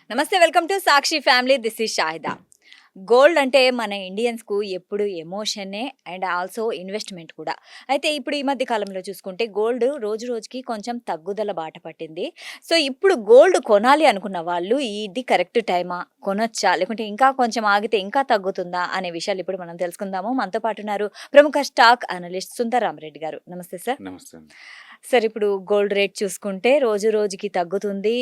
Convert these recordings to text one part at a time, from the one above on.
నమస్తే welcome to Sakshi family this is Shahida. Gold అంటే మన ఇండియన్స్‌కు ఎప్పుడు ఎమోషనే అండ్ ఆల్సో ఇన్వెస్ట్‌మెంట్ కూడా. అయితే ఇప్పుడు ఈ మధ్య కాలంలో చూసుకుంటే గోల్డ్ రోజు రోజుకి కొంచెం తగ్గుదల బాట పట్టింది. సో, ఇప్పుడు గోల్డ్ కొనాలి అనుకున్న వాళ్ళు ఇది కరెక్ట్ టైమా? కొనొచ్చా? లేకుంటే ఇంకా కొంచెం ఆగితే ఇంకా తగ్గుతుందా? అనే విషయాలు ఇప్పుడు మనం తెలుసుకుందాము. మనతో పాటు ఉన్నారు ప్రముఖ స్టాక్ అనలిస్ట్ సుందర్‌రామరెడ్డి గారు. నమస్తే సార్. నమస్తే అండి. సార్ ఇప్పుడు గోల్డ్ రేట్ చూసుకుంటే రోజు రోజుకి తగ్గుతుంది.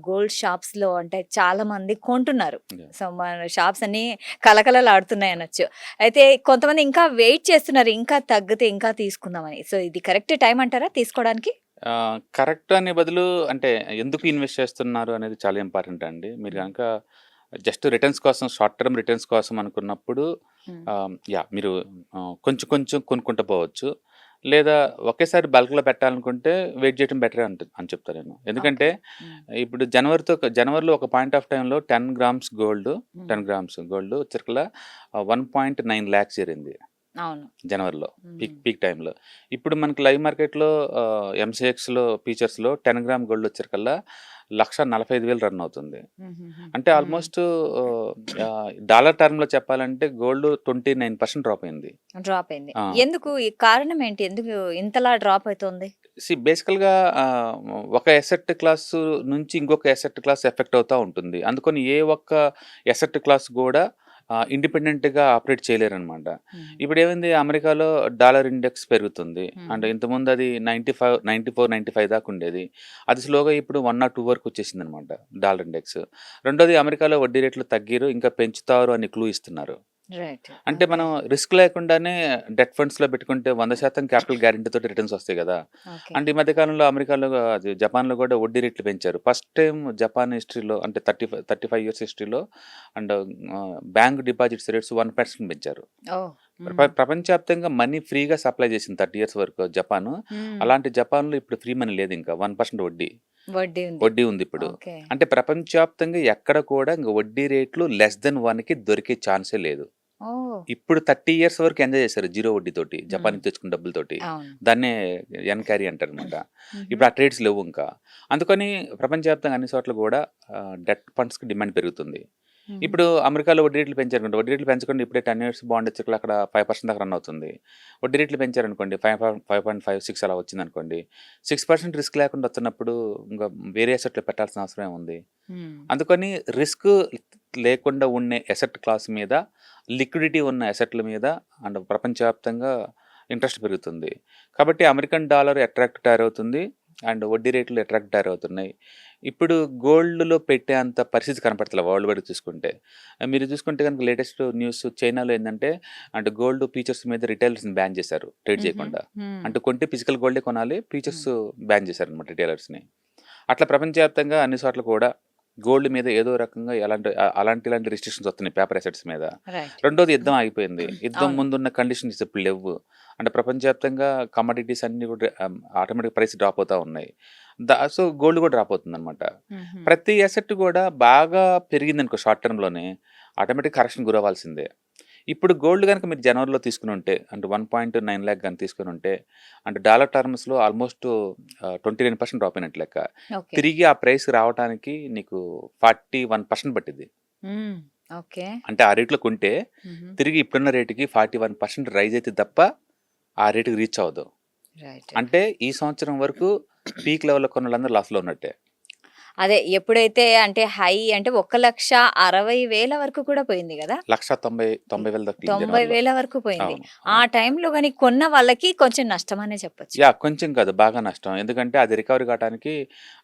గోల్డ్ షాప్స్‌లో అంటే చాలామంది కొంటున్నారు. యాహ్! సో, మన షాప్స్ అన్నీ కళకళలాడుతున్నాయి అనొచ్చు. అయితే కొంతమంది ఇంకా వెయిట్ చేస్తున్నారు. ఇంకా తగ్గితే ఇంకా తీసుకుందామని. సో, ఇది కరెక్ట్ టైమ్ అంటారా తీసుకోవడానికి? కరెక్ట్ అనే బదులు అంటే ఎందుకు ఇన్వెస్ట్ చేస్తున్నారు అనేది చాలా ఇంపార్టెంట్ అండి. మీరు హ్మ్. గనక జస్ట్ రిటర్న్స్ కోసం షార్ట్ టర్మ్ రిటర్న్స్ కోసం అనుకున్నప్పుడు హ్మ్. యాహ్! మీరు కొంచెం కొంచెం కొనుక్కుంటూ పోవచ్చు. లేదా ఒకేసారి బల్క్‌లో పెట్టాలనుకుంటే వెయిట్ చేయడం బెటరే అని చెప్తా నేను. ఓకే. ఎందుకంటే హ్మ్. ఇప్పుడు జనవరిలో ఒక పాయింట్ ఆఫ్ టైమ్‌లో 10 గ్రామ్స్ గోల్డ్ హ్మ్. 10 గ్రామ్స్ గోల్డ్ చిలకల 1.9 లాక్స్ చేరింది. అవును. జనవరిలో హ్మ్. పీక్ టైమ్‌లో. ఇప్పుడు మనకి లైవ్ మార్కెట్‌లో ఎంసీఎక్స్‌లో ఫీచర్స్‌లో 10 గ్రామ్ గోల్డ్ వచ్చేసరికల్లా 1,45,000 రన్ అవుతుంది. హుహుహు. అంటే హ్మ్. ఆల్మోస్ట్ డాలర్ టర్మ్‌లో చెప్పాలంటే గోల్డ్ 29% డ్రాప్ అయింది. డ్రాప్ అయింది. ఆ! ఎందుకు? ఈ కారణం ఏంటి? ఎందుకు ఇంతలా డ్రాప్ అయితుంది? బేసికల్‌గా ఒక అసెట్ క్లాస్ నుంచి ఇంకొక అసెట్ క్లాస్ ఎఫెక్ట్ అవుతా ఉంటుంది. అందుకని ఏ ఒక్క అసెట్ క్లాస్ గూడా ఇండిపెండెంట్‌గా ఆపరేట్ చేయలేరనమాట. హుహు. ఇప్పుడేమైంది అమెరికాలో డాలర్ ఇండెక్స్ పెరుగుతుంది. హ్మ్. అంటే ఇంతకుముందు అది 95, 94, 95 దాకా ఉండేది. అది స్లోగా ఇప్పుడు 1 ఆర్ 2 వరకు వచ్చేసిందనమాట డాలర్ ఇండెక్స్. రెండోది అమెరికాలో వడ్డీ రేట్లు తగ్గిరు, ఇంకా పెంచుతారు అని క్లూ ఇస్తున్నారు. రైట్. అంటే ఓకే. మనం రిస్క్ లేకుండానే డెట్ ఫండ్స్‌లో పెట్టుకుంటే 100% క్యాపిటల్ గ్యారంటీతోటి రిటర్న్స్ వస్తాయి గదా! ఓకే. అంటే ఈ మధ్య కాలంలో అమెరికాలో జపాన్‌లో గూడా వడ్డీ రేట్లు పెంచారు. ఫస్ట్ టైమ్ జపాన్ హిస్టరీలో అంటే 35 ఇయర్స్ హిస్టరీలో అండ్ బ్యాంక్ డిపాజిట్స్ రేట్స్ 1% పెంచారు. ఓహ్! హ్మ్. ప్రపంచవ్యాప్తంగా మనీ ఫ్రీగా సప్లై చేసింది 30 ఇయర్స్ వరకు జపాను. హ్మ్. అలాంటి జపాన్‌లో ఇప్పుడు ఫ్రీ మనీ లేదింకా. 1% వడ్డీ. వడ్డీ ఉంది. వడ్డీ ఉందిప్పుడు. ఓకే. అంటే ప్రపంచవ్యాప్తంగా ఎక్కడ కూడా ఇంక వడ్డీ రేట్లు లెస్ థాన్ 1కి దొరికే ఛాన్సే లేదు. ఓహ్! ఇప్పుడు 30 ఇయర్స్ వరకు ఎంజాయ్ చేశారు జీరో వడ్డీతోటి. జపాన్ హ్మ్. నుంచి తెచ్చుకున్న డబ్బులతోటి. అవును. దాన్నే ఎన్ క్యారీ అంటారనమాట. హుహు. ఇప్పుడు ఆ ట్రేడ్స్ లేవు ఇంకా. అందుకని ప్రపంచవ్యాప్తంగా అన్ని చోట్ల గూడా డెట్ ఫండ్స్‌కి డిమాండ్ పెరుగుతుంది. హుహు. ఇప్పుడు అమెరికాలో వడ్డీ రేట్లు పెంచారనుకోండి. వడ్డీ రేట్లు పెంచకుండా ఇప్పుడే 10 ఇయర్స్ బాండ్ వచ్చి అక్కడ 5% దాకా రన్ అవుతుంది. వడ్డీ రేట్లు పెంచారనుకోండి 5.5, 6 అలా వచ్చిందనుకోండి. 6% రిస్క్ లేకుండా వస్తున్నప్పుడు ఇంక వేరే అసెట్‌లో పెట్టాల్సిన అవసరం ఏముంది? హ్మ్. అందుకని రిస్క్ లేకుండా ఉండే అసెట్ క్లాస్ మీద, లిక్విడిటీ ఉన్న అసెట్‌ల మీద అండ్ ప్రపంచవ్యాప్తంగా ఇంట్రెస్ట్ పెరుగుతుంది. కాబట్టి అమెరికన్ డాలర్ అట్రాక్ట్ తయారవుతుంది. అండ్ వడ్డీ రేట్లు అట్రాక్ట్ తయారవుతున్నాయి. ఇప్పుడు గోల్డ్‌లో పెట్టే అంత పరిస్థితి కనపడతలే వరల్డ్ వైడ్‌గా చూసుకుంటే. మీరు చూసుకుంటే గనుక లేటెస్ట్ న్యూస్ చైనాలో ఏందంటే గోల్డ్ ఫీచర్స్ మీద రిటైలర్స్‌ని బ్యాన్ చేశారు ట్రేడ్ హుహు. చేయకుండా. హ్మ్. అంటే కొంటే ఫిజికల్ గోల్డే కొనాలి. ఫీచర్స్ హ్మ్. బ్యాన్ చేశారనమాట రిటైలర్స్‌ని. అట్లా ప్రపంచవ్యాప్తంగా అన్ని చోట్ల కూడా గోల్డ్ మీద ఏదో రకంగా ఇలాంటి రిస్ట్రిక్షన్స్ వస్తున్నాయి పేపర్ అసెట్స్ మీద. రైట్. రెండోది యుద్ధం ఆగిపోయింది. యుద్ధం అవును. ముందున్న కండిషన్స్ ఇప్పుడు లెవ్వు. అంటే ప్రపంచవ్యాప్తంగా కమోడిటీస్ అన్నీ కూడా ఆటోమేటిక్ ప్రైస్ డ్రాప్ అవుతా ఉన్నాయి. సో, గోల్డ్ కూడా డ్రాప్ అవుతుందనమాట. హుహు. ప్రతి అసెట్ కూడా బాగా పెరిగిందనుకో షార్ట్ టర్మ్‌లోనే ఆటోమేటిక్ కరెక్షన్ గురవ్వాల్సిందే. ఇప్పుడు గోల్డ్ గనుక మీరు జనవరిలో తీసుకునుంటే అంటే 1.9 లాక్ గనుక తీసుకునుంటే అంటే డాలర్ టర్మ్స్‌లో ఆల్మోస్ట్ 29% డ్రాప్ అయినట్టు లెక్క. ఓకే. తిరిగి ఆ ప్రైస్‌కి రావటానికి నీకు 41% పట్టిద్ది. హ్మ్. ఓకే. అంటే ఆ రేట్‌లో కొంటే హుహు. తిరిగి ఇప్పుడున్న రేట్‌కి 41% రైజ్ అయితది తప్ప ఆ రేట్‌కి రీచ్ అవ్వదు. రైట్. అంటే ఈ సంవత్సరం వరకు పీక్ లెవెల్‌లో కొన్నోళ్ళందరూ లాస్‌లో ఉన్నట్టే. అదే ఎప్పుడైతే అంటే హై అంటే 1,60,000 వరకు కూడా పోయింది గదా! 1,90,000 దాకా ఎళ్ళింది జనవరిలో. 90,000 వరకు పోయింది. అవును. ఆ అవును. టైంలో గాని కొన్న వాళ్ళకి కొంచెం నష్టమనే చెప్పొచ్చు. కొంచెం కాదు బాగా నష్టం. ఎందుకంటే అది రికవరీ కావటానికి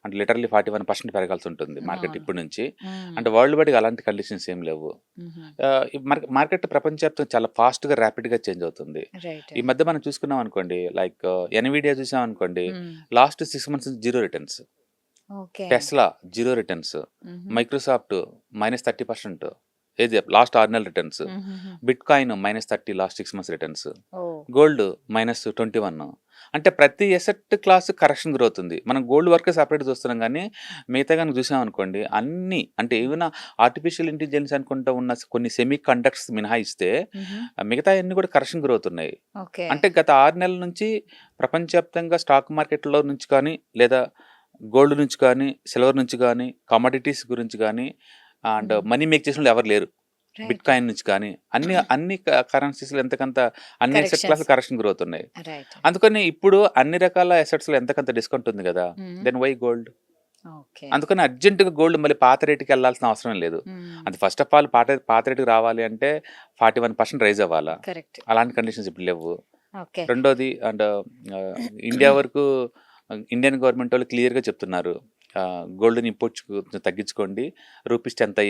అంటే లిటరల్లీ 41% పెరగాల్సుంటుంది మార్కెట్ అవును. ఇప్పటి నుంచి. హ్మ్. అంటే వరల్డ్ వైడ్‌గా అలాంటి కండిషన్స్ ఏమి లేవు. హుహు. ఈ మార్కెట్ ప్రపంచవ్యాప్తంగా చాలా ఫాస్ట్‌గా, ర్యాపిడ్‌గా చేంజ్ అవుతుంది. రైట్. ఈ మధ్య మనం చూసుకున్నామనుకోండి లైక్ ఎన్‌విడియా చూసామనుకోండి హ్మ్. లాస్ట్ 6 మంత్స్ నుంచి zero returns. Okay. Tesla zero returns. హుహు. మైక్రోసాఫ్ట్ -30% ఏది లాస్ట్ 6 నెలల రిటర్న్స్. హుహుహు. Bitcoin -30 last 6 months returns. Oh! Gold -21. అంటే ప్రతి అసెట్ క్లాస్ కరెక్షన్ గురవుతుంది. మనం గోల్డ్ వరకే సెపరేట్‌గా చూస్తున్నాం గానీ, మిగతా గనుక చూసామనుకోండి అన్నీ అంటే హ్మ్. ఏవైనా ఆర్టిఫిషియల్ ఇంటెలిజెన్స్ అనుకుంటా ఉన్న కొన్ని సెమీ కండక్టర్స్ మినహాయిస్తే హుహు. మిగతాయన్నీ కూడా కరెక్షన్ గురవుతున్నాయి. ఓకే. అంటే గత 6 నెలల నుంచి ప్రపంచవ్యాప్తంగా స్టాక్ మార్కెట్‌లో నుంచి కానీ లేదా గోల్డ్ నుంచి కానీ, సిల్వర్ నుంచి కానీ, కమోడిటీస్ గురించి కానీ అండ్ మనీ మేక్ చేసిన వాళ్ళు ఎవరు లేరు. బిట్ కాయిన్ నుంచి కానీ అన్ని కరెన్సీస్లో ఎంతకంత అన్ని ఎసెట్ క్లాస్ కరెక్షన్ గ్రోత్ ఉన్నాయి. రైట్. అందుకని ఇప్పుడు అన్ని రకాల అసెట్స్లో ఎంతకంత డిస్కౌంట్ ఉంది కదా, దెన్ వై గోల్డ్? ఓకే. అందుకని అర్జెంటుగా గోల్డ్ మళ్ళీ పాత రేటుకి వెళ్ళాల్సిన అవసరం లేదు. అది ఫస్ట్ ఆఫ్ ఆల్ పాత రేటుకి రావాలి అంటే 41% రైజ్ అవ్వాలా. కరెక్ట్. అలాంటి కండిషన్స్ ఇప్పుడు లేవు. ఓకే. రెండోది అండ్ ఇండియా వరకు ఇండియన్ గవర్నమెంట్ వాళ్ళు క్లియర్గా చెప్తున్నారు, గోల్డ్ని ఇంపోర్ట్ తగ్గించుకోండి, రూపీస్ 10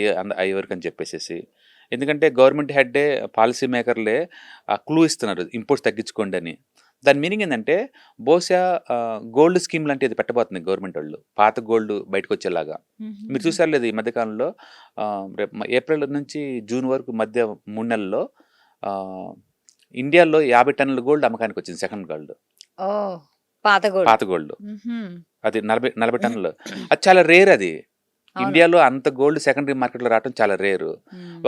అయ్యే వరకు అని చెప్పేసి. ఎందుకంటే గవర్నమెంట్ హెడ్డే పాలసీ మేకర్లే క్లూ ఇస్తున్నారు ఇంపోర్ట్స్ తగ్గించుకోండి అని. దాని మీనింగ్ ఏంటంటే బహుశా గోల్డ్ స్కీమ్ లాంటిది పెట్టబోతుంది గవర్నమెంట్ వాళ్ళు, పాత గోల్డ్ బయటకు వచ్చేలాగా. మీరు చూసారు లేదు ఈ మధ్యకాలంలో రేపు ఏప్రిల్ నుంచి జూన్ వరకు మధ్య 3 నెలల్లో ఇండియాలో 50 టన్నుల గోల్డ్ అమ్మకానికి వచ్చింది, సెకండ్ గోల్డ్, ఓ పాత గోల్డ్. పాత గోల్డ్. అది 40 టన్నులు. అది చాలా రేర్. అది ఇండియాలో అంత గోల్డ్ సెకండరీ మార్కెట్లో రావడం చాలా రేరు.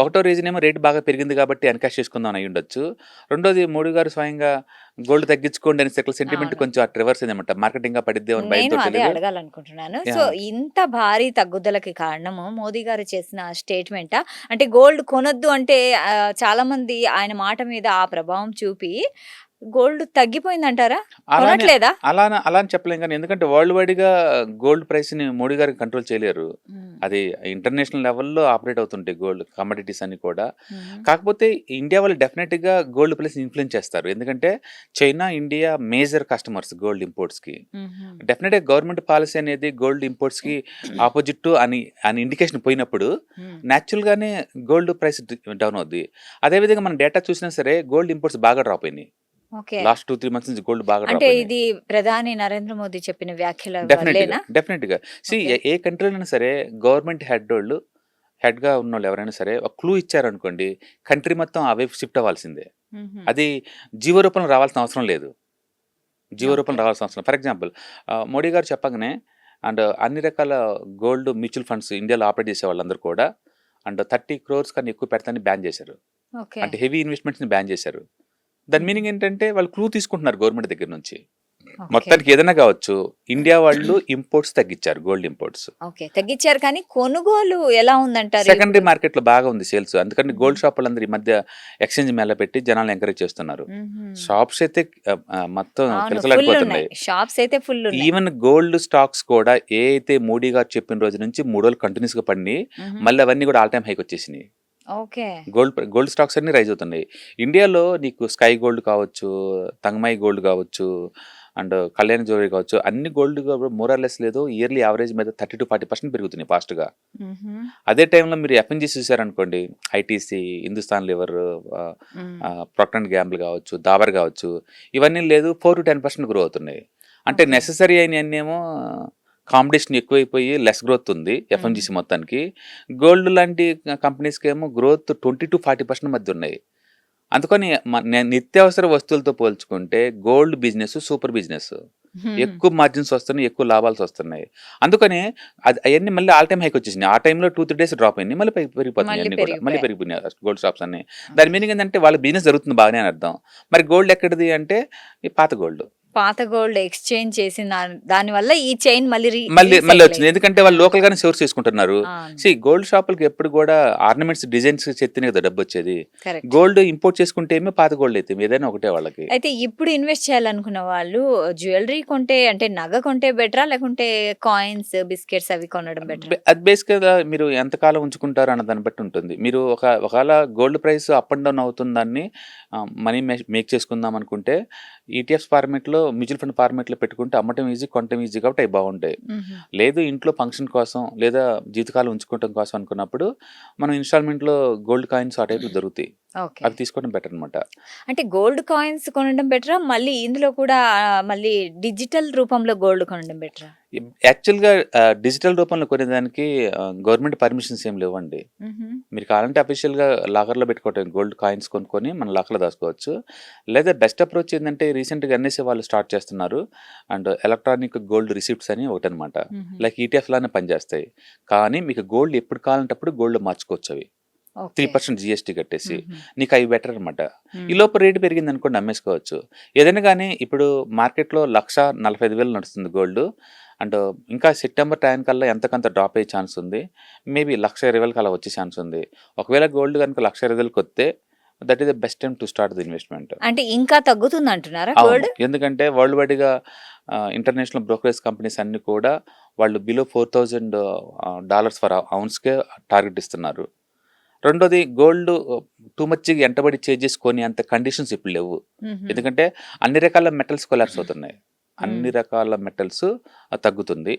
ఒకటో రీజన్ ఏమో రేట్ బాగా పెరిగింది కాబట్టి ఎన్కాష్ చేసుకుందాం అయి ఉండొచ్చు. రెండోది మోడీ గారు స్వయంగా గోల్డ్ తగ్గించుకోండి అని సెంటిమెంట్ కొంచెం అటు రివర్స్ అయిందన్నమాట. మార్కెటింగ్ గా పడిద్దే అని నేను భయంతో అదే తెలియదు. అడగాలనుకుంటున్నాను. సో ఇంత భారీ తగ్గుదలకి కారణము మోదీ గారు చేసిన స్టేట్మెంటా? అంటే గోల్డ్ కొనొద్దు అంటే చాలా మంది ఆయన మాట మీద ఆ ప్రభావం చూపి గోల్డ్ తగ్గిపోయిందంటారా? అలానే కొనట్లేదా? అలా అని చెప్పలేం కానీ, ఎందుకంటే వరల్డ్ వైడ్ గా గోల్డ్ ప్రైస్ ని మోడీ గారికి కంట్రోల్ చేయలేరు. అది ఇంటర్నేషనల్ లెవెల్లో ఆపరేట్ అవుతుంటాయి గోల్డ్ కమోడిటీస్ అన్ని కూడా. కాకపోతే ఇండియా వాళ్ళు డెఫినెట్ గా గోల్డ్ ప్రైస్ ఇన్ఫ్లుయెన్స్ చేస్తారు. ఎందుకంటే China, India major customers gold imports కి. డెఫినెట్ గా గవర్నమెంట్ పాలసీ అనేది గోల్డ్ ఇంపోర్ట్స్ కి ఆపోజిట్ అని ఇండికేషన్ పోయినప్పుడు న్యాచురల్ గానే గోల్డ్ ప్రైస్ డౌన్ అవుద్ది. అదేవిధంగా మన డేటా చూసినా సరే గోల్డ్ ఇంపోర్ట్స్ బాగా డ్రాప్ అయినాయి. ఓకే. లాస్ట్ 2-3 మంత్స్ నుంచి గోల్డ్ బాగా డ్రాప్ అంటే అయినాయి. ఇది ప్రధాని నరేంద్ర మోదీ చెప్పిన వ్యాఖ్యల డెఫినెట్గా వల్లేనా? ఏ ఓకే. కంట్రీలో సరే గవర్నమెంట్ హెడ్గా ఉన్న వాళ్ళు ఎవరైనా సరే ఒక క్లూ ఇచ్చారనుకోండి, కంట్రీ మొత్తం ఆ వైపు షిఫ్ట్ అవ్వాల్సిందే. అది జీవో రూపంలో రావాల్సిన అవసరం లేదు. జీవో రూపంలో ఓకే. రావాల్సిన అవసరం. ఫర్ ఎగ్జాంపుల్ మోడీ గారు చెప్పగానే అండ్ అన్ని రకాల గోల్డ్ మ్యూచువల్ ఫండ్స్ ఇండియాలో ఆపరేట్ చేసే వాళ్ళందరూ కూడా అండ్ 30 crores కన్నా ఎక్కువ పెడతాన్ని బ్యాన్ చేశారు. ఓకే. అంటే హెవీ ఇన్వెస్ట్మెంట్స్ని బ్యాన్ చేశారు. దాని మీనింగ్ ఏంటంటే వాళ్ళు క్లూ తీసుకుంటున్నారు గవర్నమెంట్ దగ్గర నుంచి. ఓకే. మొత్తానికి ఏదైనా కావచ్చు, ఇండియా వాళ్ళు ఇంపోర్ట్స్ తగ్గించారు, గోల్డ్ ఇంపోర్ట్స్. ఓకే. తగ్గించారు కానీ కొనుగోలు ఎలా ఉందంటారు సెకండరీ ఇప్పుడు? మార్కెట్ లో బాగా ఉంది సేల్స్. అందుకని గోల్డ్ షాప్ వాళ్ళందరూ ఈ మధ్య ఎక్స్చేంజ్ మేళ పెట్టి జనాలను ఎంకరేజ్ చేస్తున్నారు. షాప్స్ అయితే మొత్తం అవును, ఫుల్ కిలకలాడిపోతున్నాయి. ఉన్నాయి. షాప్స్ అయితే ఫుల్ ఉన్నాయి. ఈవెన్ గోల్డ్ స్టాక్స్ కూడా ఏ అయితే మోడీ గారు చెప్పిన రోజు నుంచి 3 రోజులు కంటిన్యూస్ గా పడి మళ్ళీ అవన్నీ కూడా ఆల్ టైమ్ హైక్ వచ్చేసినాయి. ఓకే. గోల్డ్ స్టాక్స్ అన్ని రైజ్ అవుతున్నాయి. ఇండియాలో నీకు స్కై గోల్డ్ కావచ్చు, తంగమాయి గోల్డ్ కావచ్చు అండ్ కళ్యాణ్ జ్యువెలరీ కావచ్చు, అన్ని గోల్డ్ మోరార్లెస్ లేదు ఇయర్లీ యావరేజ్ మీద 30-40% పెరుగుతున్నాయి ఫాస్ట్గా. అదే టైంలో మీరు ఎఫ్ఎన్జీస్ చూసారనుకోండి, ITC, Hindustan Lever, Procter and Gamble కావచ్చు, దాబర్ కావచ్చు, ఇవన్నీ లేదు 4-10% గ్రో అవుతున్నాయి. అంటే ఓకే. నెససరీ అయిన ఏమో కాంపిటీషన్ ఎక్కువైపోయి లెస్ గ్రోత్ ఉంది ఎఫ్ఎంజీసీ మొత్తానికి. గోల్డ్ లాంటి కంపెనీస్కి ఏమో గ్రోత్ 20-40% మధ్య ఉన్నాయి. అందుకని నిత్యావసర వస్తువులతో పోల్చుకుంటే గోల్డ్ బిజినెస్ సూపర్ బిజినెస్. ఎక్కువ మార్జిన్స్ వస్తున్నాయి, ఎక్కువ లాభాలు వస్తున్నాయి. అందుకని అవన్నీ మళ్ళీ ఆల్ టైమ్ హైక్ వచ్చేసినాయి. ఆ టైంలో 2-3 days డ్రాప్ అయింది, మళ్ళీ పెరిగిపోతున్నాయి మళ్ళీ అన్ని కూడా, మళ్ళీ పెరిగిపోయాయి. పెరిగిపోయినాయి గోల్డ్ షాప్స్ అన్ని. దాని మీనింగ్ ఏంటంటే వాళ్ళ బిజినెస్ జరుగుతుంది బాగానే అని అర్థం. మరి గోల్డ్ ఎక్కడిది అంటే ఈ పాత గోల్డ్ పాత గోల్డ్ ఎక్స్చేంజ్ చేసిన దాని వల్ల ఈ చైన్ మళ్ళీ మళ్ళీ రీసైకిల్ వచ్చింది. ఎందుకంటే వాళ్ళు లోకల్ గానే సోర్స్ చేసుకుంటున్నారు. అవును. గోల్డ్ షాపులకి ఎప్పుడు కూడా ఆర్నమెంట్స్ డిజైన్స్ చెప్తేనే కదా డబ్బు వచ్చేది. కరెక్ట్. గోల్డ్ ఇంపోర్ట్ చేసుకుంటే ఏమో, పాత గోల్డ్ అయితే ఏదైనా ఒకటే వాళ్ళకి. అయితే ఇప్పుడు ఇన్వెస్ట్ చేయాలనుకున్న వాళ్ళు జ్యువెలరీ కొంటే అంటే నగ కొంటే బెటరా లేకుంటే కాయిన్స్ బిస్కెట్స్ అవి కొనడం బెటరా? అది బేసిక్గా మీరు ఎంతకాలం ఉంచుకుంటారు అన్న దాన్ని బట్టి ఉంటుంది. మీరు ఒకవేళ gold price up and down అవుతుందాన్ని మనీ మేక్ చేసుకుందాం అనుకుంటే ఈటీఎఫ్స్ ఫార్మేట్లో, మ్యూచువల్ ఫండ్ ఫార్మేట్లో పెట్టుకుంటే అమ్మటం ఈజీ, కొనటం ఈజీ కాబట్టి అవి బాగుంటాయి. లేదు ఇంట్లో ఫంక్షన్ కోసం లేదా జీవితకాలం ఉంచుకోవటం కోసం అనుకున్నప్పుడు మనం ఇన్స్టాల్మెంట్లో గోల్డ్ కాయిన్స్ ఆ టైప్లో దొరుకుతాయి, ఓకే. అవి తీసుకోవడం బెటర్ అనమాట. అంటే గోల్డ్ కాయిన్స్ కొనడం బెటరా, మళ్ళీ ఇందులో కూడా మళ్ళీ డిజిటల్ రూపంలో గోల్డ్ కొనడం బెటరా? యాక్చువల్గా డిజిటల్ రూపంలో కొనేదానికి గవర్నమెంట్ పర్మిషన్స్ ఏం లేవండి. మీరు కావాలంటే అఫీషియల్గా లాకర్లో పెట్టుకోవటం, గోల్డ్ కాయిన్స్ కొనుక్కొని మన లాకర్లో దాచుకోవచ్చు. లేదా బెస్ట్ అప్రోచ్ ఏంటంటే రీసెంట్గా ఎన్ఎస్ఏ వాళ్ళు స్టార్ట్ చేస్తున్నారు అండ్ ఎలక్ట్రానిక్ గోల్డ్ రిసిప్ట్స్ అని ఒకటి అనమాట. లైక్ ఈటీఎఫ్ లానే పనిచేస్తాయి, కానీ మీకు గోల్డ్ ఎప్పుడు కావాలంటప్పుడు గోల్డ్ మార్చుకోవచ్చు. అవి ఓకే. 3% జిఎస్టీ కట్టేసి నీకు అవి బెటర్ అనమాట. ఈ లోపు రేటు పెరిగింది అనుకోండి అమ్మేసుకోవచ్చు. ఏదైనా కానీ ఇప్పుడు మార్కెట్లో 1,45,000 నడుస్తుంది గోల్డ్. అండ్ ఇంకా సెప్టెంబర్ టైం కల్లా ఎంతకంత డ్రాప్ అయ్యే ఛాన్స్ ఉంది. మేబీ 1,20,000కి అలా వచ్చే ఛాన్స్ ఉంది. ఒకవేళ గోల్డ్ కనుక 1,20,000కి వస్తే that is the best time to start the investment. అంటే ఇంకా తగ్గుతుంది అంటున్నారా అవును. గోల్డ్? ఎందుకంటే వరల్డ్ వైడ్‌గా ఇంటర్నేషనల్ బ్రోకరేజ్ కంపెనీస్ అన్నీ కూడా వాళ్ళు బిలో $4,000 ఫర్ ఔన్స్‌కే టార్గెట్ ఇస్తున్నారు. రెండోది గోల్డ్ టూ మచ్‌గా ఎంటబడి చేంజెస్ కొని అంత కండిషన్స్ ఇప్పుడు లేవు. ఎందుకంటే అన్ని రకాల మెటల్స్ కొలాప్స్ అవుతున్నాయి. అన్ని రకాల మెటల్స్ తగ్గుతుంది.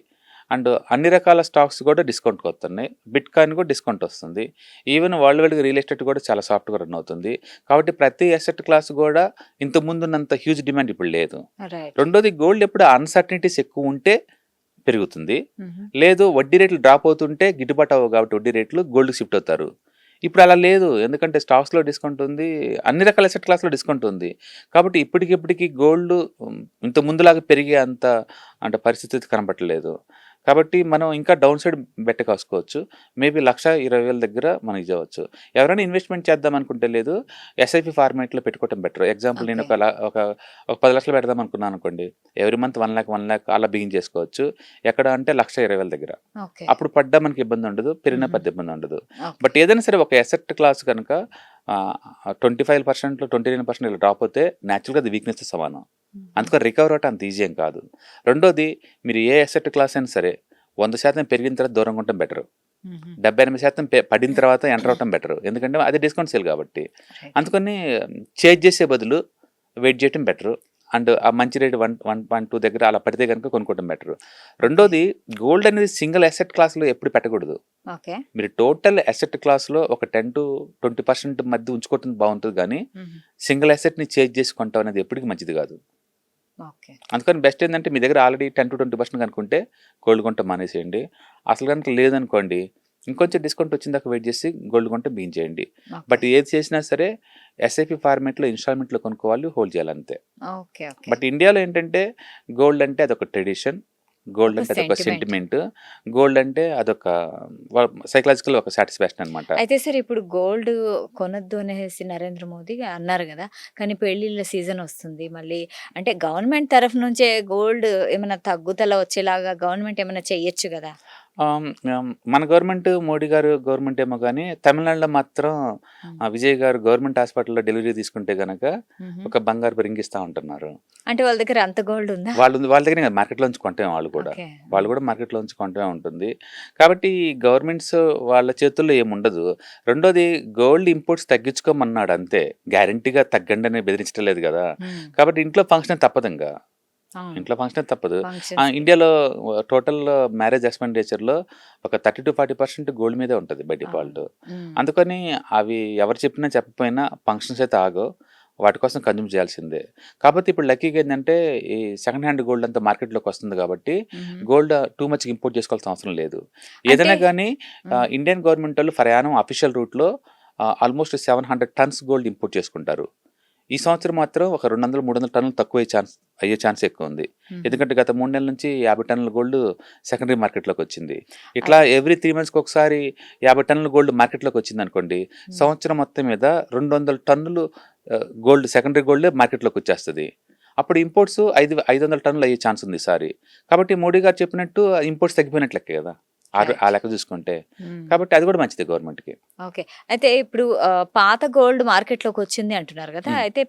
అండ్ అన్ని రకాల స్టాక్స్ కూడా డిస్కౌంట్‌కి వస్తున్నాయి. బిట్‌కాయిన్ కూడా డిస్కౌంట్ వస్తుంది. ఈవెన్ వరల్డ్ వైడ్‌గా రియల్ ఎస్టేట్ కూడా చాలా సాఫ్ట్‌గా రన్ అవుతుంది. కాబట్టి ప్రతి అసెట్ క్లాస్ కూడా ఇంతకుముందున్నంత హ్యూజ్ డిమాండ్ ఇప్పుడు లేదు. రైట్. రెండోది గోల్డ్ ఎప్పుడు అన్సర్టనిటీస్ ఎక్కువ ఉంటే పెరుగుతుంది. లేదు వడ్డీ రేట్లు డ్రాప్ అవుతుంటే గిట్టుబాటు అవ్వవు కాబట్టి వడ్డీ రేట్లు గోల్డ్‌కి షిఫ్ట్ అవుతారు. ఇప్పుడు అలా లేదు. ఎందుకంటే స్టాక్స్‌లో డిస్కౌంట్ ఉంది. అన్ని రకాల అసెట్ క్లాస్‌లో డిస్కౌంట్ ఉంది. కాబట్టి ఇప్పటికిప్పటికి గోల్డ్ ఇంత ముందులాగా పెరిగే అంత అంటే పరిస్థితి కనపడట్లేదు. కాబట్టి మనం ఇంకా డౌన్ సైడ్ బెట్ కాసుకోవచ్చు. మేబీ 1,20,000 దగ్గర మనకి చేయవచ్చు. ఎవరైనా ఇన్వెస్ట్మెంట్ చేద్దాం అనుకుంటే లేదు ఎస్ఐపి ఫార్మాట్‌లో పెట్టుకోవడం బెటర్. ఎగ్జాంపుల్ నేను ఓకే. ఒక 10 లక్షలు పెడదాం అనుకున్నాను అనుకోండి. ఎవ్రీ మంత్ 1,00,000 అలా బిగిన్ చేసుకోవచ్చు. ఎక్కడ అంటే 1,20,000 దగ్గర. ఓకే. అప్పుడు పడ్డా మనకి ఇబ్బంది ఉండదు. పెరిగినా పెద్ద ఇబ్బంది ఉండదు. ఓకే. బట్ ఏదైనా సరే ఒక అసెట్ క్లాస్ కనుక 25%లో 29% ఇలా డ్రాప్ అవుతే న్యాచురల్‌గా అది వీక్‌నెస్‌తో సమానం. అందుకని రికవర్ అవ్వటం అంత ఈజీ ఏం కాదు. రెండోది మీరు ఏ అసెట్ క్లాస్ అయినా సరే 100% పెరిగిన తర్వాత దూరంగా ఉండటం బెటర్. 78% పడిన తర్వాత ఎంటర్ అవ్వటం బెటర్. ఎందుకంటే అది డిస్కౌంట్ సేల్ కాబట్టి. రైట్. అందుకని చేంజ్ చేసే బదులు వెయిట్ చేయటం బెటర్. అండ్ ఆ మంచి రేట్ 1.2 దగ్గర అలా పడితే కనుక కొనుక్కోవడం బెటర్. రెండోది గోల్డ్ అనేది సింగిల్ అసెట్ క్లాస్‌లో ఎప్పుడు పెట్టకూడదు. ఓకే. మీరు టోటల్ అసెట్ క్లాస్‌లో ఒక 10-20% మధ్య ఉంచుకోవటం బాగుంటుంది కానీ సింగిల్ అసెట్‌ని చేంజ్ చేసి కొంటాం అనేది ఎప్పటికీ మంచిది కాదు. ఓకే. అందుకని బెస్ట్ ఏంటంటే మీ దగ్గర ఆల్రెడీ 10-20% కనుకుంటే గోల్డ్ కొంట మానేసేయండి. అసలు కనుక లేదనుకోండి ఇంకొంచెం డిస్కౌంట్ వచ్చిన దాకా వెయిట్ చేసి గోల్డ్ కొంటే బిగిన్ చేయండి. బట్ ఏది చేసినా సరే ఎస్ఐపి ఫార్మాట్లో ఇన్స్టాల్మెంట్లో కొనుక్కోవాలి, హోల్డ్ చేయాలి అంతే. ఓకే. ఓకే. బట్ ఇండియాలో ఏంటంటే గోల్డ్ అంటే అదొక ట్రెడిషన్, గోల్డ్ ఒక అంటే అదొక సెంటిమెంట్. సెంటిమెంట్, గోల్డ్ అంటే అదొక సైకలాజికల్ ఒక సాటిస్ఫాక్షన్ అనమాట. అయితే సార్ ఇప్పుడు గోల్డ్ కొనొద్దు అనేసి నరేంద్ర మోదీ అన్నారు గదా! కానీ పెళ్ళిళ్ళ సీజన్ వస్తుంది. మళ్ళీ అంటే గవర్నమెంట్ తరఫు నుంచే గోల్డ్ ఏమైనా తగ్గుదల వచ్చేలాగా గవర్నమెంట్ ఏమైనా చెయ్యొచ్చు గదా! మన గవర్నమెంట్ మోడీ గారు గవర్నమెంట్ ఏమో కానీ తమిళనాడులో మాత్రం విజయ్ గారు గవర్నమెంట్ హాస్పిటల్లో డెలివరీ తీసుకుంటే గనక హుహు. ఒక బంగారు రింగ్ ఇస్తా ఉంటున్నారు. అంటే వాళ్ళ దగ్గర అంత గోల్డ్ ఉందా? వాళ్ళ దగ్గర మార్కెట్లోంచి కొంటాం వాళ్ళు కూడా. ఓకే. వాళ్ళు కూడా మార్కెట్లోంచి కొంటమే ఉంటుంది. కాబట్టి గవర్నమెంట్స్ వాళ్ళ చేతుల్లో ఏముండదు. రెండోది గోల్డ్ ఇంపోర్ట్స్ తగ్గించుకోమన్నాడు అంతే. గ్యారంటీగా తగ్గండి అని బెదిరించడం లేదు కదా. హ్మ్. కాబట్టి ఇంట్లో ఫంక్షన్ తప్పదు ఇంకా. అవును. ఇంట్లో ఫంక్షన్ తప్పదు. ఫంక్షన్స్‌కి. ఇండియాలో టోటల్ మ్యారేజ్ ఎక్స్‌పెండిచర్‌లో ఒక 30-40% గోల్డ్ మీదే ఉంటది బై డిఫాల్ట్. అవును. హ్మ్. అందుకని అవి ఎవరు చెప్పినా చెప్పకపోయినా ఫంక్షన్స్ అయితే ఆగవు. వాటి కోసం కన్జ్యూమ్ చేయాల్సిందే. కాకపోతే ఇప్పుడు లక్కీగా ఏందంటే ఈ సెకండ్ హ్యాండ్ గోల్డ్ అంతా మార్కెట్‌లోకి వస్తుంది కాబట్టి హుహు. గోల్డ్ టూ మచ్‌గా ఇంపోర్ట్ చేసుకోవాల్సిన అవసరం లేదు. అంటే ఏదైనా గానీ హ్మ్. ఇండియన్ గవర్నమెంట్ వాళ్ళు ఫర్ యానం అఫీషియల్ రూట్‌లో ఆల్మోస్ట్ 700 టన్స్ గోల్డ్ ఇంపోర్ట్ చేసుకుంటారు. ఈ సంవత్సరం మాత్రం ఒక 200, 300 టన్నులు అయ్యే ఛాన్స్ ఎక్కువ ఉంది. హుహు. ఎందుకంటే గత 3 నెలల నుంచి 50 టన్నుల గోల్డ్ సెకండరీ మార్కెట్‌లోకి వచ్చింది. ఇట్లా అదే. ఎవ్రీ 3 మంత్స్‌కి ఒకసారి 50 టన్నుల గోల్డ్ మార్కెట్‌లోకి వచ్చిందనుకోండి, హ్మ్. సంవత్సరం మొత్తం మీద 200 టన్నులు గోల్డ్ సెకండరీ గోల్డే మార్కెట్‌లోకి వచ్చేస్తది. అప్పుడు ఇంపోర్ట్స్ 500 టన్నులు అయ్యే ఛాన్స్ ఉంది ఈసారి. కాబట్టి మోడీ గారు చెప్పినట్టు ఇంపోర్ట్స్ తగ్గిపోయినట్లు లెక్కే కదా! ఆ రైట్. లెక్క చూసుకుంటే. హ్మ్. కాబట్టి అది కూడా మంచిదే గవర్నమెంట్‌కి. ఓకే. అయితే ఇప్పుడు పాత గోల్డ్ మార్కెట్‌లోకొచ్చింది అంటున్నారు గదా! హ్మ్. అయితే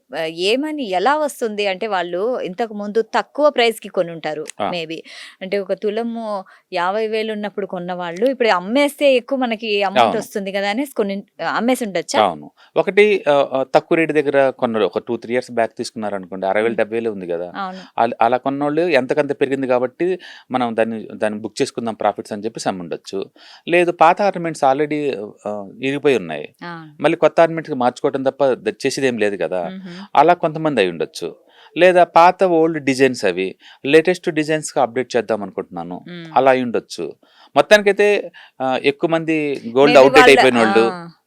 ఏమని ఎలా వస్తుంది? అంటే వాళ్ళు ఇంతకుముందు తక్కువ ప్రైస్‌కి కొనుంటారు ఆ! మేబీ. అంటే ఒక తులము 50,000 ఉన్నప్పుడు కొన్నవాళ్ళు ఇప్పుడు అమ్మేస్తే ఎక్కువ మనకి అమౌంట్ అవును. వస్తుంది గదా! అనేసి అమ్మేసుండొచ్చా? అవును. ఒకటి తక్కువ రేట్ దగ్గర కొన్నారు. ఒక 2, 3 ఇయర్స్ బ్యాక్ తీసుకున్నారనుకోండి. 60,000, హ్మ్. 70,000 ఉంది గదా! అవును. అలా కొన్నోళ్ళు ఎంతకంత పెరిగింది కాబట్టి మనం దాన్ని బుక్ చేసుకుందాం ప్రాఫిట్స్ అని చెప్పేసి అమ్ముండొచ్చు. లేదు పాత ఆర్నమెంట్స్ ఆల్రెడీ ఇరిగిపోయి ఉన్నాయి. ఆ! మళ్ళీ కొత్త ఆర్నమెంట్స్‌కి మార్చుకోవడం తప్ప చేసేదేం లేదు గదా! హుహు. అలా కొంతమంది అయ్యుండొచ్చు. లేదా పాత ఓల్డ్ డిజైన్స్ అవి లేటెస్ట్ డిజైన్స్‌గా అప్‌డేట్ చేద్దాం అనుకుంటున్నాను. హ్మ్. అలా అయ్యుండొచ్చు. మొత్తానికైతే ఎక్కువ మంది గోల్డ్ మేబీ అవుట్‌డేట్ వాళ్ళ ఆ! అయిపోయినోళ్ళు,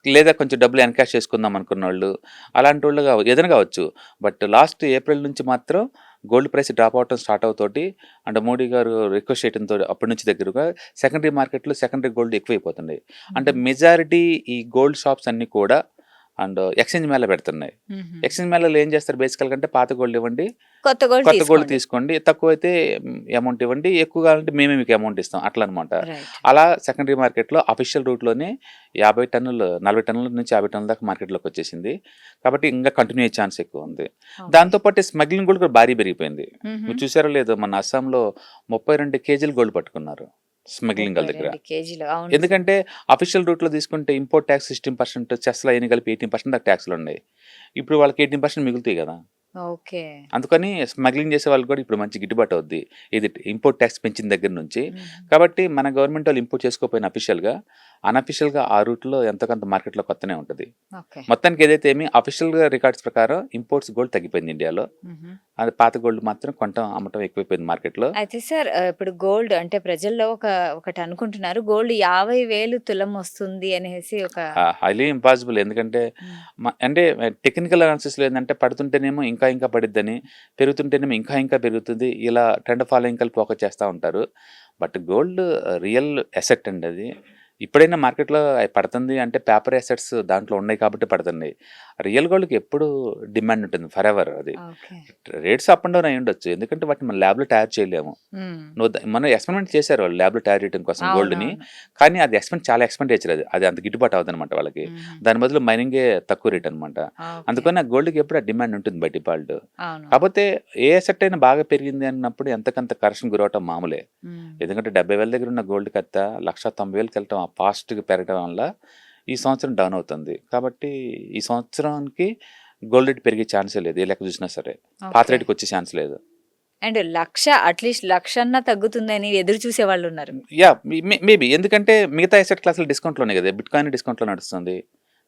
లేదా కొంచెం డబ్బులు ఎన్‌కాష్ చేసుకుందాం అనుకున్నోళ్ళు, అలాంటోళ్ళు ఏదైనా కావచ్చు. బట్ లాస్ట్ ఏప్రిల్ నుంచి మాత్రం గోల్డ్ ప్రైస్ డ్రాప్ అవ్వటం స్టార్ట్ అవుతోటి అండ్ మోడీ గారు రిక్వెస్ట్ చేయడంతో అప్పటి నుంచి దగ్గరగా సెకండరీ మార్కెట్‌లో సెకండరీ గోల్డ్ ఎక్కువైపోతున్నాయి. అంటే హుహు. మెజారిటీ ఈ గోల్డ్ షాప్స్ అన్నీ కూడా అండ్ ఎక్స్చేంజ్ మేళ పెడుతున్నాయి. ఎక్స్చేంజ్ మేళలో ఏం చేస్తారు బేసికల్ అంటే పాత గోల్డ్ ఇవ్వండి, కొత్త గోల్డ్ కొత్త గోల్డ్ తీసుకోండి. తీసుకోండి, తక్కువ అయితే అమౌంట్ ఇవ్వండి, ఎక్కువ కావాలంటే మేమే మీకు అమౌంట్ ఇస్తాం అట్లా అనమాట. రైట్. అలా సెకండరీ మార్కెట్లో అఫీషియల్ రూట్లోనే 50 టన్నులు 40 టన్నుల నుంచి 50 టన్నుల దాకా మార్కెట్లోకి వచ్చేసింది. కాబట్టి ఇంకా కంటిన్యూ అయ్యే ఛాన్స్ ఎక్కువ ఉంది. దాంతోపాటు స్మగ్లింగ్ కూడా భారీ పెరిగిపోయింది. మీరు చూసారో లేదో మన అస్సాంలో 32 కేజీలు గోల్డ్ పట్టుకున్నారు స్మగ్లింగ్ వాళ్ళ దగ్గర. 32 కేజీలు. అవును. ఎందుకంటే అఫీషియల్ రూట్లో తీసుకుంటే ఇంపోర్ట్ ట్యాక్స్ 16%, చెస్లో అయిన కలిపి 18% దాకా ట్యాక్స్లు ఉన్నాయి. ఇప్పుడు వాళ్ళకి 18% మిగులుతాయి కదా. ఓకే. అందుకని స్మగ్లింగ్ చేసే వాళ్ళకి కూడా ఇప్పుడు మంచి గిట్టుబాటు అవుద్ది ఇది ఇంపోర్ట్ ట్యాక్స్ పెంచిన దగ్గర నుంచి. మ్మ్. కాబట్టి మన గవర్నమెంట్ వాళ్ళు ఇంపోర్ట్ చేసుకోకపోయిన అఫీషియల్గా అన్అఫీషియల్గా ఆ రూట్లో ఎంతో కొంత మార్కెట్లో కొత్తనే ఉంటుంది. ఓకే. మొత్తానికి ఏదైతే ఏమి అఫీషియల్గా రికార్డ్స్ ప్రకారం ఇంపోర్ట్స్ గోల్డ్ తగ్గిపోయింది ఇండియాలో. మ్మ్. అది పాత గోల్డ్ మాత్రం కొనటం అమ్మటం ఎక్కువైపోయింది మార్కెట్లో. అయితే సార్ ఇప్పుడు గోల్డ్ అంటే ప్రజల్లో ఒకటి అనుకుంటున్నారు, గోల్డ్ 50,000 తులం వస్తుంది అనేసి ఒక హైలీ ఇంపాసిబుల్. ఎందుకంటే అంటే టెక్నికల్ అనాలిసిస్లో ఏంటంటే పడుతుంటేనేమో ఇంకా పడిద్దని, పెరుగుతుంటేనేమో ఇంకా పెరుగుతుంది, ఇలా ట్రెండ్ ఫాలోయింగ్ కలిపి ఫోకస్ చేస్తూ ఉంటారు. బట్ గోల్డ్ రియల్ అసెట్ అండి అది. ఇప్పుడైనా మార్కెట్లో పడుతుంది అంటే పేపర్ అసెట్స్ దాంట్లో ఉన్నాయి కాబట్టి పడుతున్నాయి. రియల్ గోల్డ్కి ఎప్పుడు డిమాండ్ ఉంటుంది ఫర్ ఎవర్. అది okay. Rates up and down అయి ఉండొచ్చు, ఎందుకంటే వాటిని మన ల్యాబ్లో తయారు చేయలేము. మనం ఎక్స్పెరిమెంట్ చేశారు వాళ్ళు ల్యాబ్లో తయారు చేయడం కోసం గోల్డ్ని, కానీ అది చాలా ఎక్స్పెండిచర్, అది అంత గిట్టుబాటు అవుతుంది అనమాట వాళ్ళకి. దాని బదులు మైనింగే తక్కువ రేట్ అనమాట. అందుకని ఆ గోల్డ్కి ఎప్పుడు ఆ డిమాండ్ ఉంటుంది బయట డిఫాల్ట్. కాకపోతే ఏ అసెట్ అయినా బాగా పెరిగింది అన్నప్పుడు ఎంతకంత కరెక్షన్ గురవటం మామూలే. ఎందుకంటే 70,000 దగ్గర ఉన్న గోల్డ్ కత్త 190,000కి వెళ్ళటం ఆ ఫాస్ట్గా పెరగడం వల్ల ఈ సంవత్సరం డౌన్ అవుతుంది. కాబట్టి ఈ సంవత్సరానికి గోల్డ్ రేట్ పెరిగే ఛాన్సే లేదు, ఏ లెక్క చూసినా సరే. పాత రేట్కి వచ్చే ఛాన్స్ లేదు. అండ్ అట్లీస్ట్ 1,00,000 తగ్గుతుందని ఎదురు చూసే వాళ్ళు ఉన్నారు. యా మేబీ, ఎందుకంటే మిగతా అసెట్ క్లాసులు డిస్కౌంట్లోనే కదా. బిట్ కాయిన్ డిస్కౌంట్లో నడుస్తుంది,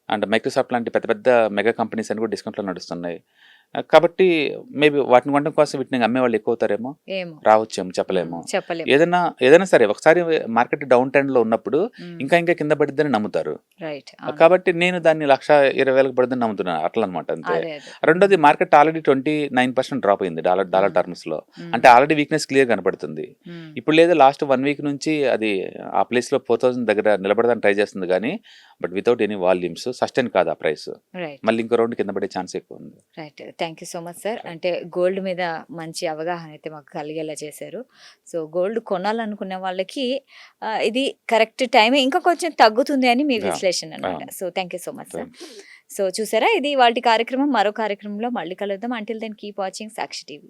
అండ్ మైక్రోసాఫ్ట్ లాంటి పెద్ద పెద్ద మెగా కంపెనీస్ అని కూడా డిస్కౌంట్లో నడుస్తున్నాయి. కాబట్టి మేబీ వాటిని కొనడం కోసం వీటిని అమ్మే వాళ్ళు ఎక్కువ అవుతారేమో, ఏమో రావచ్చేమో, చెప్పలేము. చెప్పలేము. ఏదైనా సరే ఒకసారి మార్కెట్ డౌన్ ట్రెండ్లో ఉన్నప్పుడు ఇంకా కింద పడిద్దని నమ్ముతారు. రైట్. కాబట్టి నేను దాన్ని 1,20,000 పడుతుందని నమ్ముతున్నాను అట్లా అనమాట, అంతే. రెండోది మార్కెట్ ఆల్రెడీ 29% డ్రాప్ అయింది డాలర్ టర్మ్స్ లో. అంటే ఆల్రెడీ వీక్నెస్ క్లియర్ కనపడుతుంది. ఇప్పుడు లేదా లాస్ట్ 1 వీక్ నుంచి అది ఆ ప్లేస్ లో 4,000 దగ్గర నిలబడడానికి ట్రై చేస్తుంది, కానీ but without any volumes sustain కాదు ఆ ప్రైస్. మళ్ళీ ఇంకో రౌండ్ కింద పడే ఛాన్స్ ఎక్కువ ఉంది. Right. Thank you so much sir. అంటే గోల్డ్ మీద మంచి అవగాహన అయితే మాకు కలిగేలా చేశారు. సో గోల్డ్ కొనాలనుకునే వాళ్ళకి ఇది కరెక్ట్ టైం, ఇంకా కొంచెం తగ్గుతుంది అని మీ విశ్లేషణ అనమాట. So thank you so much sir. So చూసారా, ఇది వాటి కార్యక్రమం. మరో కార్యక్రమంలో మళ్ళీ కలుద్దాం. అంటిల్ దెన్ కీప్ వాచింగ్ సాక్షి టీవీ.